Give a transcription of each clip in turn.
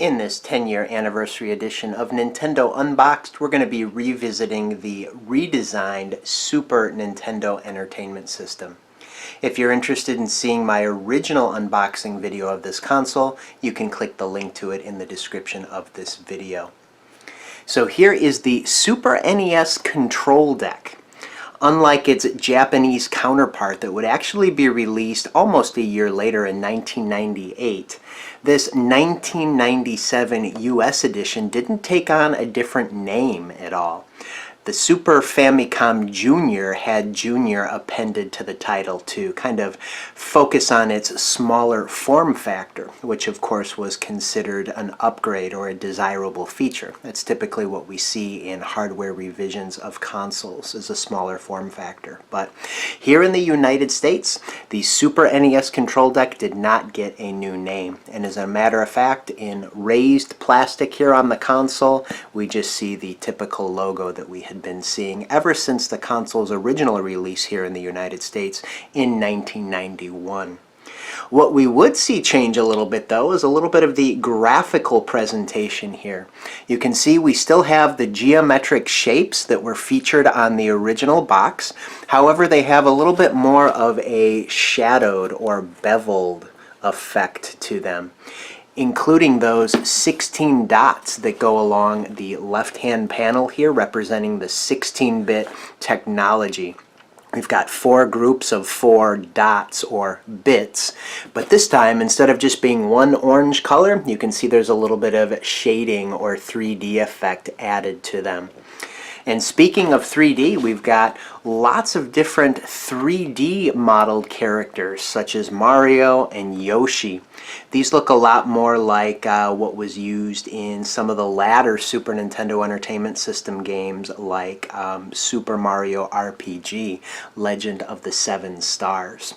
In this 10-year anniversary edition of Nintendo Unboxed, we're going to be revisiting the redesigned Super Nintendo Entertainment System. If you're interested in seeing my original unboxing video of this console, you can click the link to it in the description of this video. So here is the Super NES control deck. Unlike its Japanese counterpart that would actually be released almost a year later in 1998, this 1997 US edition didn't take on a different name at all. The Super Famicom Junior had Junior appended to the title to kind of focus on its smaller form factor, which of course was considered an upgrade or a desirable feature. That's typically what we see in hardware revisions of consoles, is a smaller form factor. But here in the United States, the Super NES control deck did not get a new name. And as a matter of fact, in raised plastic here on the console, we just see the typical logo that we had been seeing ever since the console's original release here in the United States in 1991. What we would see change a little bit, though, is a little bit of the graphical presentation here. You can see we still have the geometric shapes that were featured on the original box. However, they have a little bit more of a shadowed or beveled effect to them, including those 16 dots that go along the left-hand panel here, representing the 16-bit technology. We've got 4 groups of 4 dots or bits, but this time, instead of just being one orange color, you can see there's a little bit of shading or 3D effect added to them. And speaking of 3D, we've got lots of different 3D modeled characters, such as Mario and Yoshi. These look a lot more like what was used in some of the latter Super Nintendo Entertainment System games, like Super Mario RPG, Legend of the Seven Stars.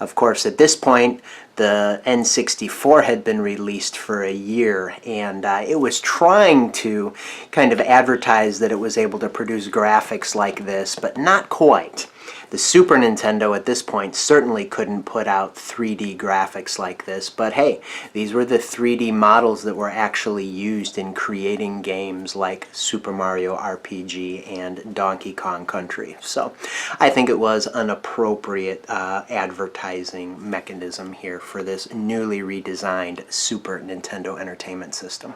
Of course, at this point, the N64 had been released for a year, and it was trying to kind of advertise that it was able to produce graphics like this, but not quite. The Super Nintendo at this point certainly couldn't put out 3D graphics like this, but hey, these were the 3D models that were actually used in creating games like Super Mario RPG and Donkey Kong Country. So I think it was an appropriate advertising mechanism here for this newly redesigned Super Nintendo Entertainment System.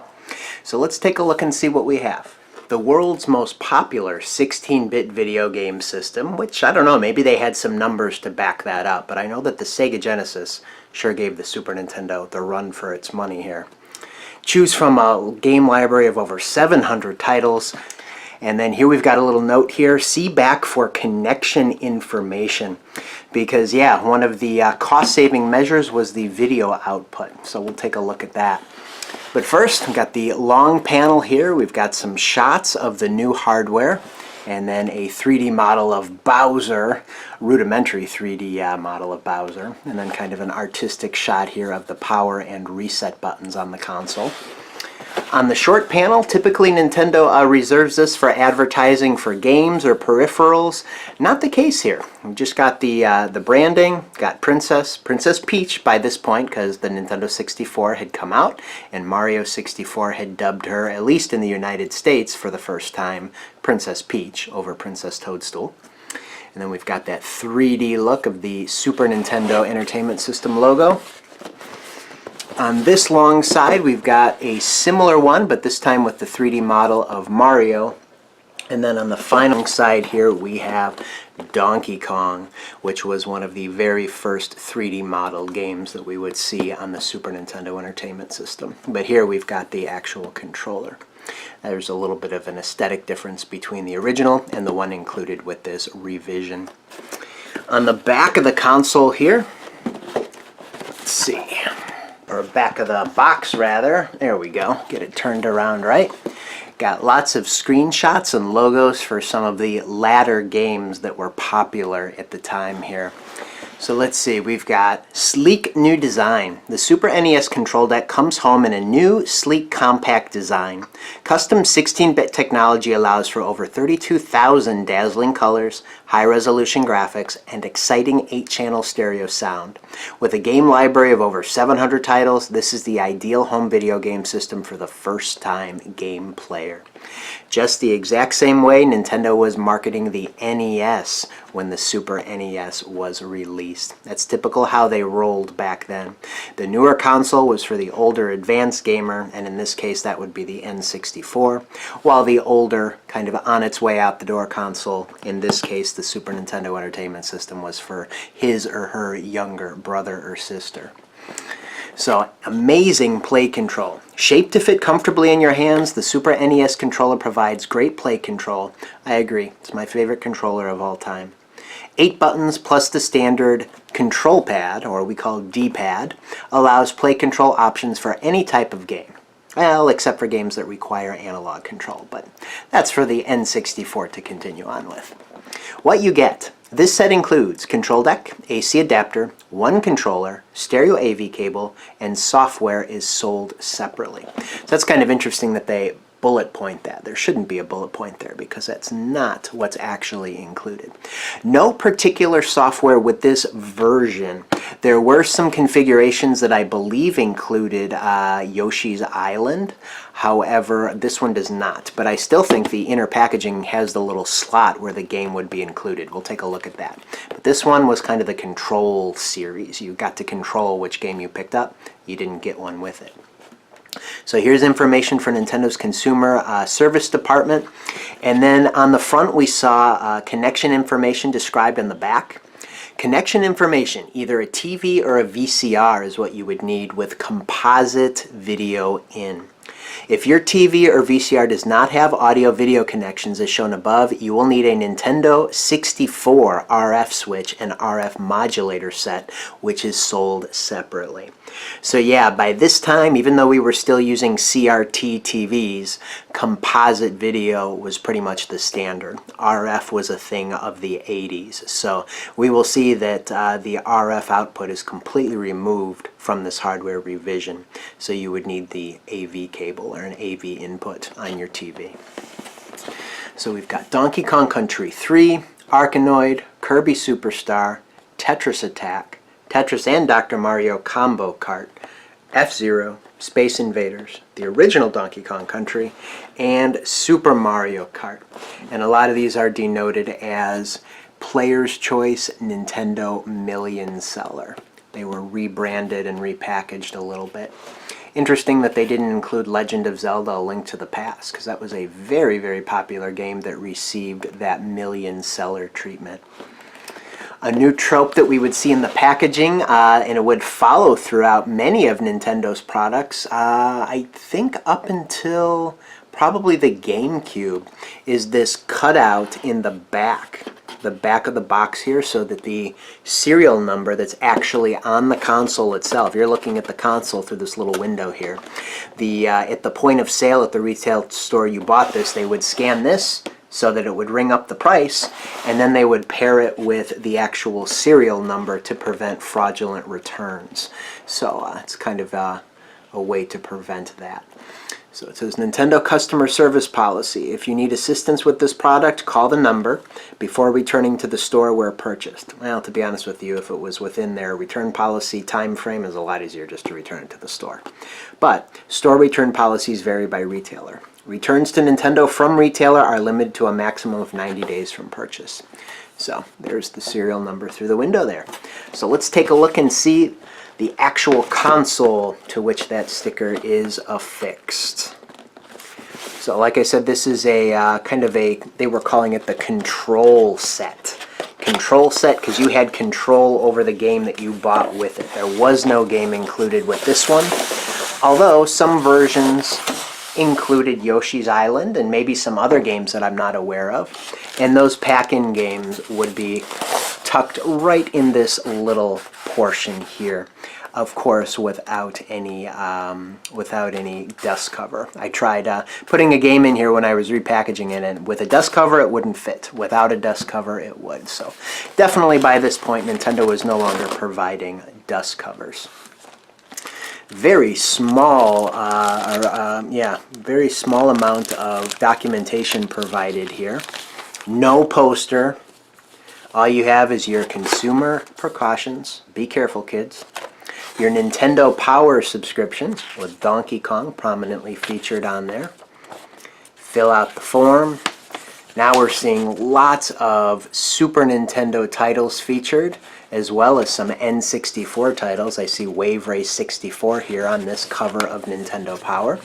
So let's take a look and see what we have. The world's most popular 16-bit video game system, which, I don't know, maybe they had some numbers to back that up, but I know that the Sega Genesis sure gave the Super Nintendo the run for its money here. Choose from a game library of over 700 titles, and then here we've got a little note here, see back for connection information, because yeah, one of the cost-saving measures was the video output, so we'll take a look at that. But first, we've got the long panel here. We've got some shots of the new hardware, and then a 3D model of Bowser, rudimentary 3D model of Bowser, and then kind of an artistic shot here of the power and reset buttons on the console. On the short panel, typically Nintendo reserves this for advertising for games or peripherals. Not the case here. We've just got the branding, got Princess Peach by this point, because the Nintendo 64 had come out, and Mario 64 had dubbed her, at least in the United States for the first time, Princess Peach over Princess Toadstool. And then we've got that 3D look of the Super Nintendo Entertainment System logo. On this long side, we've got a similar one, but this time with the 3D model of Mario. And then on the final side here, we have Donkey Kong, which was one of the very first 3D model games that we would see on the Super Nintendo Entertainment System. But here we've got the actual controller. There's a little bit of an aesthetic difference between the original and the one included with this revision. On the back of the console here, let's see, or back of the box rather, there we go, get it turned around right. Got lots of screenshots and logos for some of the latter games that were popular at the time here. So let's see, we've got sleek new design. The Super NES control deck comes home in a new, sleek, compact design. Custom 16-bit technology allows for over 32,000 dazzling colors, high-resolution graphics, and exciting 8-channel stereo sound. With a game library of over 700 titles, this is the ideal home video game system for the first-time game player. Just the exact same way Nintendo was marketing the NES when the Super NES was released. That's typical how they rolled back then. The newer console was for the older advanced gamer, and in this case that would be the N64, while the older, kind of on its way out the door console, in this case the Super Nintendo Entertainment System, was for his or her younger brother or sister. So, amazing play control. Shaped to fit comfortably in your hands, the Super NES controller provides great play control. I agree, it's my favorite controller of all time. 8 buttons plus the standard control pad, or we call D-pad, allows play control options for any type of game. Well, except for games that require analog control, but that's for the N64 to continue on with. What you get. This set includes control deck, AC adapter, 1 controller, stereo AV cable, and software is sold separately. So that's kind of interesting that they bullet point that. There shouldn't be a bullet point there because that's not what's actually included. No particular software with this version. There were some configurations that I believe included Yoshi's Island. However, this one does not. But I still think the inner packaging has the little slot where the game would be included. We'll take a look at that. But this one was kind of the control series. You got to control which game you picked up. You didn't get one with it. So here's information for Nintendo's consumer service department. And then on the front we saw connection information described in the back. Connection information, either a TV or a VCR is what you would need with composite video in. If your TV or VCR does not have audio-video connections as shown above, you will need a Nintendo 64 RF switch and RF modulator set, which is sold separately. So yeah, by this time, even though we were still using CRT TVs, composite video was pretty much the standard. RF was a thing of the 80s. So we will see that the RF output is completely removed from this hardware revision. So you would need the AV cable or an AV input on your TV. So we've got Donkey Kong Country 3, Arkanoid, Kirby Superstar, Tetris Attack, Tetris and Dr. Mario Combo Kart, F-Zero, Space Invaders, the original Donkey Kong Country, and Super Mario Kart. And a lot of these are denoted as Player's Choice Nintendo Million Seller. They were rebranded and repackaged a little bit. Interesting that they didn't include Legend of Zelda: A Link to the Past, because that was a very, very popular game that received that million seller treatment. A new trope that we would see in the packaging, and it would follow throughout many of Nintendo's products, I think up until probably the GameCube, is this cutout in the back of the box here, so that the serial number that's actually on the console itself, you're looking at the console through this little window here, at the point of sale at the retail store you bought this, they would scan this so that it would ring up the price, and then they would pair it with the actual serial number to prevent fraudulent returns. So it's kind of a way to prevent that. So it says Nintendo Customer Service Policy. If you need assistance with this product, call the number before returning to the store where purchased. Well, to be honest with you, if it was within their return policy time frame, it's a lot easier just to return it to the store. But store return policies vary by retailer. Returns to Nintendo from retailer are limited to a maximum of 90 days from purchase. So there's the serial number through the window there. So let's take a look and see the actual console to which that sticker is affixed. So like I said, this is a kind of they were calling it the control set. Control set because you had control over the game that you bought with it. There was no game included with this one, although some versions included Yoshi's Island and maybe some other games that I'm not aware of. And those pack-in games would be tucked right in this little portion here. Of course, without any dust cover. I tried putting a game in here when I was repackaging it, and with a dust cover it wouldn't fit. Without a dust cover it would. So definitely by this point Nintendo was no longer providing dust covers. Very small, very small amount of documentation provided here. No poster. All you have is your consumer precautions. Be careful, kids. Your Nintendo Power subscription with Donkey Kong prominently featured on there. Fill out the form. Now we're seeing lots of Super Nintendo titles featured, as well as some N64 titles. I see Wave Race 64 here on this cover of Nintendo Power.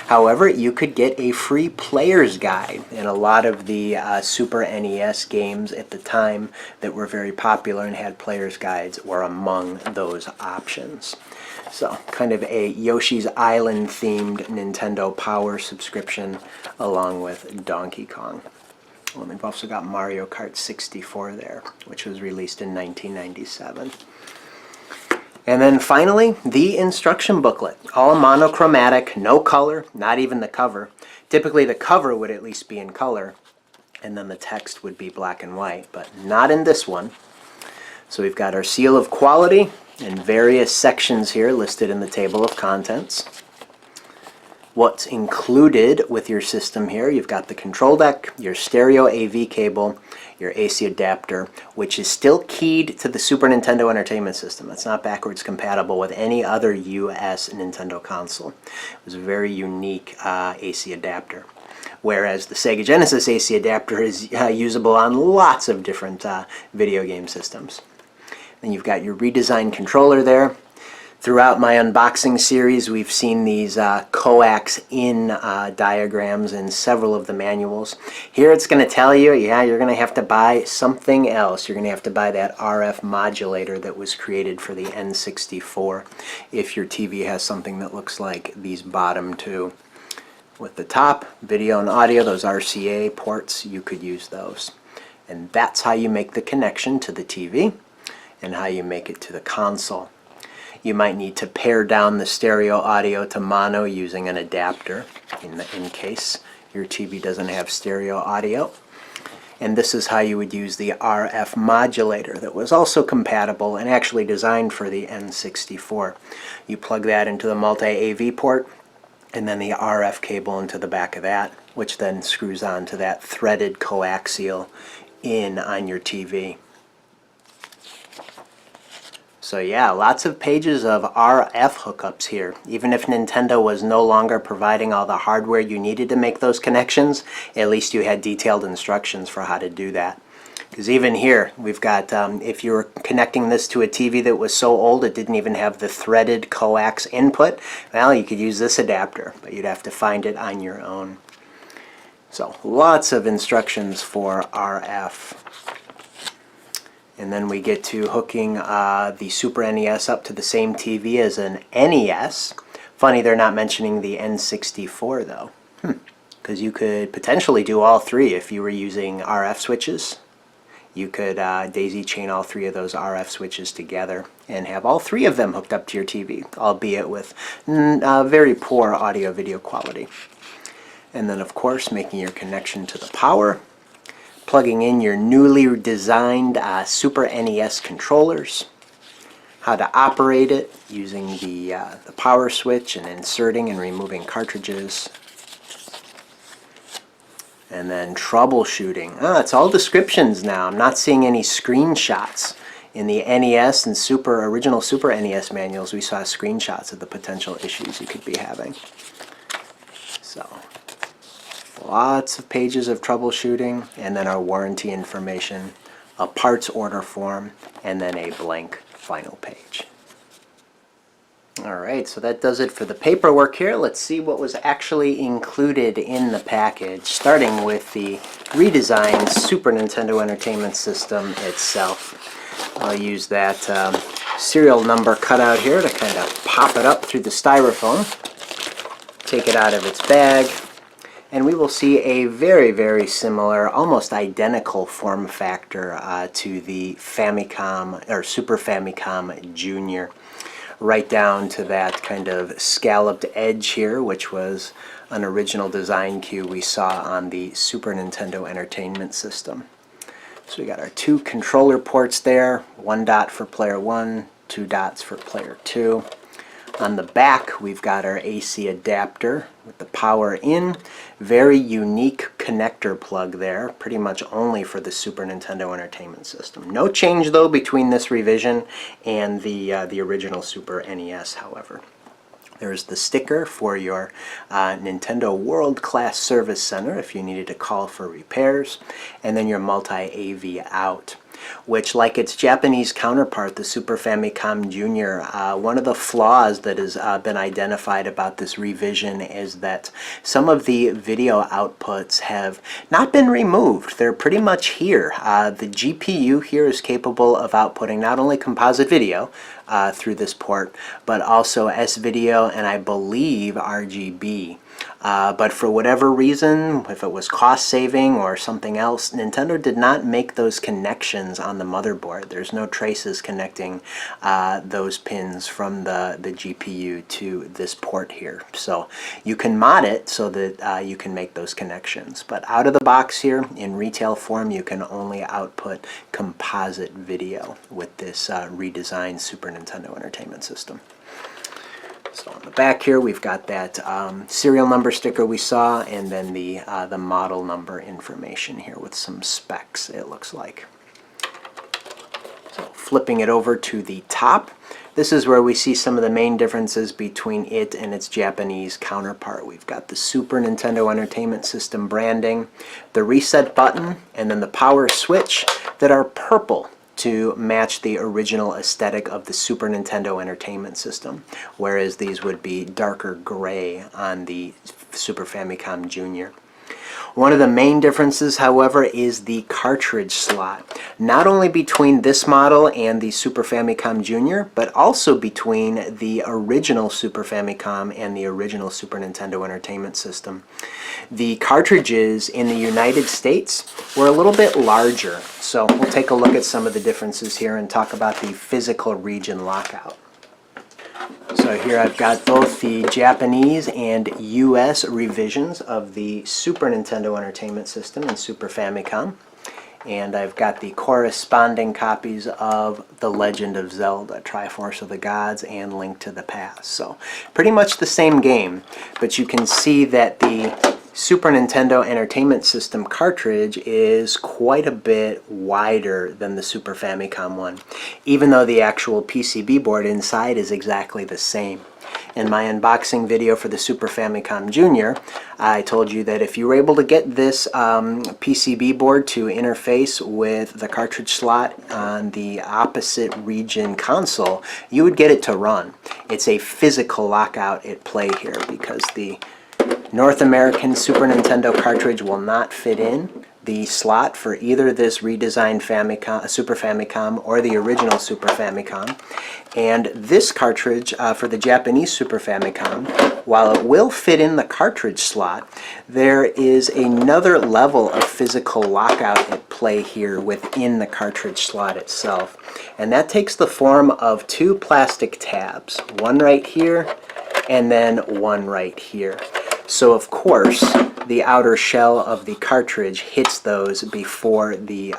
However, you could get a free player's guide, and a lot of the Super NES games at the time that were very popular and had player's guides were among those options. So, kind of a Yoshi's Island themed Nintendo Power subscription along with Donkey Kong. And we've also got Mario Kart 64 there, which was released in 1997. And then finally, the instruction booklet. All monochromatic, no color, not even the cover. Typically the cover would at least be in color, and then the text would be black and white, but not in this one. So we've got our seal of quality and various sections here listed in the table of contents. What's included with your system here, you've got the control deck, your stereo AV cable, your AC adapter, which is still keyed to the Super Nintendo Entertainment System. It's not backwards compatible with any other US Nintendo console. It was a very unique AC adapter. Whereas the Sega Genesis AC adapter is usable on lots of different video game systems. Then you've got your redesigned controller there. Throughout my unboxing series, we've seen these coax-in diagrams in several of the manuals. Here it's going to tell you, yeah, you're going to have to buy something else. You're going to have to buy that RF modulator that was created for the N64 if your TV has something that looks like these bottom two. With the top, video and audio, those RCA ports, you could use those. And that's how you make the connection to the TV and how you make it to the console. You might need to pare down the stereo audio to mono using an adapter in case your TV doesn't have stereo audio. And this is how you would use the RF modulator that was also compatible and actually designed for the N64. You plug that into the multi-AV port and then the RF cable into the back of that, which then screws on to that threaded coaxial in on your TV. So yeah, lots of pages of RF hookups here. Even if Nintendo was no longer providing all the hardware you needed to make those connections, at least you had detailed instructions for how to do that. Because even here, we've got, if you were connecting this to a TV that was so old it didn't even have the threaded coax input, well, you could use this adapter, but you'd have to find it on your own. So lots of instructions for RF. And then we get to hooking the Super NES up to the same TV as an NES. Funny they're not mentioning the N64 though. Because you could potentially do all three if you were using RF switches. You could daisy chain all three of those RF switches together and have all three of them hooked up to your TV, albeit with very poor audio-video quality. And then of course making your connection to the power. Plugging in your newly designed Super NES controllers, how to operate it using the power switch and inserting and removing cartridges, and then troubleshooting. It's all descriptions now. I'm not seeing any screenshots. In the NES and original Super NES manuals, we saw screenshots of the potential issues you could be having. So. Lots of pages of troubleshooting, and then our warranty information, a parts order form, and then a blank final page. Alright, so that does it for the paperwork here. Let's see what was actually included in the package, starting with the redesigned Super Nintendo Entertainment System itself. I'll use that serial number cutout here to kind of pop it up through the styrofoam, take it out of its bag. And we will see a very, very similar, almost identical form factor to the Famicom or Super Famicom Junior, right down to that kind of scalloped edge here, which was an original design cue we saw on the Super Nintendo Entertainment System. So we got our two controller ports there, 1 dot for player 1, 2 dots for player 2. On the back, we've got our AC adapter with the power in. Very unique connector plug there, pretty much only for the Super Nintendo Entertainment System. No change, though, between this revision and the original Super NES, however. There's the sticker for your Nintendo World Class Service Center if you needed to call for repairs, and then your multi-AV out, which, like its Japanese counterpart, the Super Famicom Junior, one of the flaws that has been identified about this revision is that some of the video outputs have not been removed. They're pretty much here. The GPU here is capable of outputting not only composite video through this port, but also S-video and I believe RGB. But for whatever reason, if it was cost saving or something else, Nintendo did not make those connections on the motherboard. There's no traces connecting those pins from the GPU to this port here. So you can mod it so that you can make those connections. But out of the box here, in retail form, you can only output composite video with this redesigned Super Nintendo Entertainment System. So on the back here, we've got that serial number sticker we saw, and then the model number information here with some specs, it looks like. So flipping it over to the top, this is where we see some of the main differences between it and its Japanese counterpart. We've got the Super Nintendo Entertainment System branding, the reset button, and then the power switch that are purple to match the original aesthetic of the Super Nintendo Entertainment System, whereas these would be darker gray on the Super Famicom Junior. One of the main differences, however, is the cartridge slot, not only between this model and the Super Famicom Junior, but also between the original Super Famicom and the original Super Nintendo Entertainment System. The cartridges in the United States were a little bit larger, so we'll take a look at some of the differences here and talk about the physical region lockout. So here I've got both the Japanese and US revisions of the Super Nintendo Entertainment System and Super Famicom. And I've got the corresponding copies of The Legend of Zelda, Triforce of the Gods, and Link to the Past. So pretty much the same game, but you can see that the Super Nintendo Entertainment System cartridge is quite a bit wider than the Super Famicom one, even though the actual PCB board inside is exactly the same. In my unboxing video for the Super Famicom Junior, I told you that if you were able to get this PCB board to interface with the cartridge slot on the opposite region console, you would get it to run. It's a physical lockout at play here because the North American Super Nintendo cartridge will not fit in the slot for either this redesigned Super Famicom or the original Super Famicom. And this cartridge for the Japanese Super Famicom, while it will fit in the cartridge slot, there is another level of physical lockout at play here within the cartridge slot itself. And that takes the form of two plastic tabs, one right here and then one right here. So of course, the outer shell of the cartridge hits those before the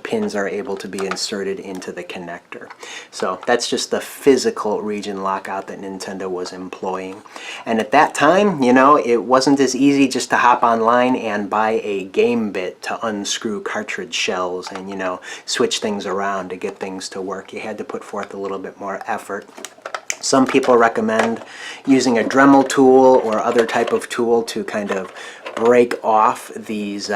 pins are able to be inserted into the connector. So that's just the physical region lockout that Nintendo was employing. And at that time, you know, it wasn't as easy just to hop online and buy a game bit to unscrew cartridge shells and, you know, switch things around to get things to work. You had to put forth a little bit more effort. Some people recommend using a Dremel tool or other type of tool to kind of break off these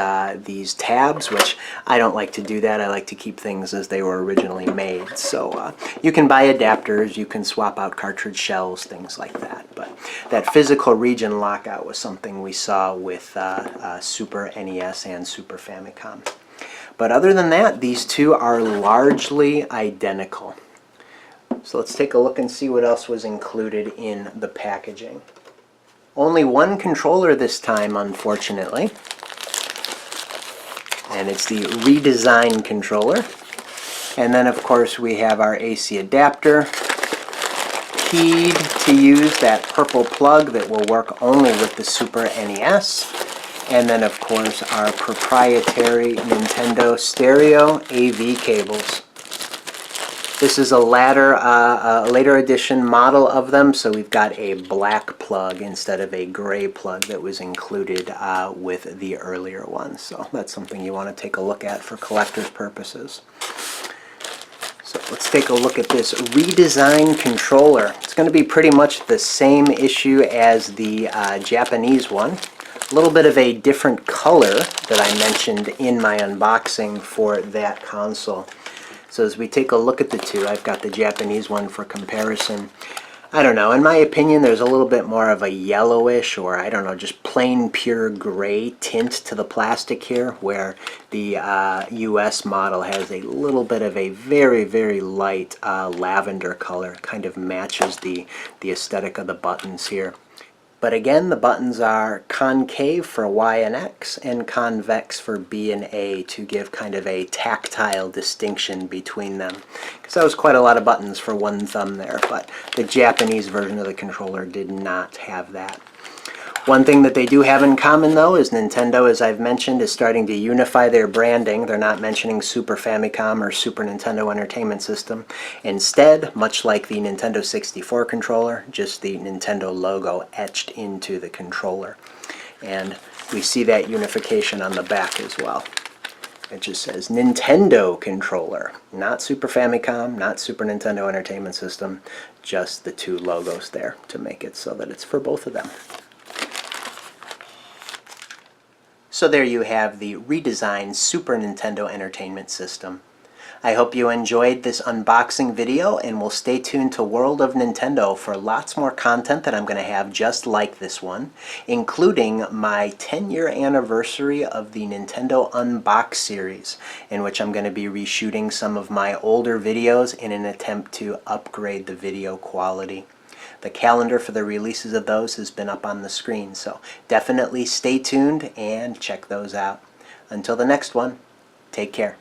tabs, which I don't like to do that. I like to keep things as they were originally made. So you can buy adapters, you can swap out cartridge shells, things like that. But that physical region lockout was something we saw with Super NES and Super Famicom. But other than that, these two are largely identical. So let's take a look and see what else was included in the packaging. Only one controller this time, unfortunately. And it's the redesigned controller. And then of course we have our AC adapter, keyed to use that purple plug that will work only with the Super NES. And then of course our proprietary Nintendo stereo AV cables. This is a later edition model of them, so we've got a black plug instead of a gray plug that was included with the earlier ones. So that's something you want to take a look at for collector's purposes. So let's take a look at this redesigned controller. It's going to be pretty much the same issue as the Japanese one. A little bit of a different color that I mentioned in my unboxing for that console. So as we take a look at the two, I've got the Japanese one for comparison. I don't know, in my opinion there's a little bit more of a yellowish, or I don't know, just plain pure gray tint to the plastic here, where the US model has a little bit of a very, very light lavender color. Kind of matches the aesthetic of the buttons here. But again, the buttons are concave for Y and X and convex for B and A to give kind of a tactile distinction between them. Because that was quite a lot of buttons for one thumb there, but the Japanese version of the controller did not have that. One thing that they do have in common, though, is Nintendo, as I've mentioned, is starting to unify their branding. They're not mentioning Super Famicom or Super Nintendo Entertainment System. Instead, much like the Nintendo 64 controller, just the Nintendo logo etched into the controller. And we see that unification on the back as well. It just says Nintendo controller, not Super Famicom, not Super Nintendo Entertainment System, just the two logos there to make it so that it's for both of them. So there you have the redesigned Super Nintendo Entertainment System. I hope you enjoyed this unboxing video, and will stay tuned to World of Nintendo for lots more content that I'm going to have just like this one, including my 10-year anniversary of the Nintendo Unboxed series, in which I'm going to be reshooting some of my older videos in an attempt to upgrade the video quality. The calendar for the releases of those has been up on the screen, so definitely stay tuned and check those out. Until the next one, take care.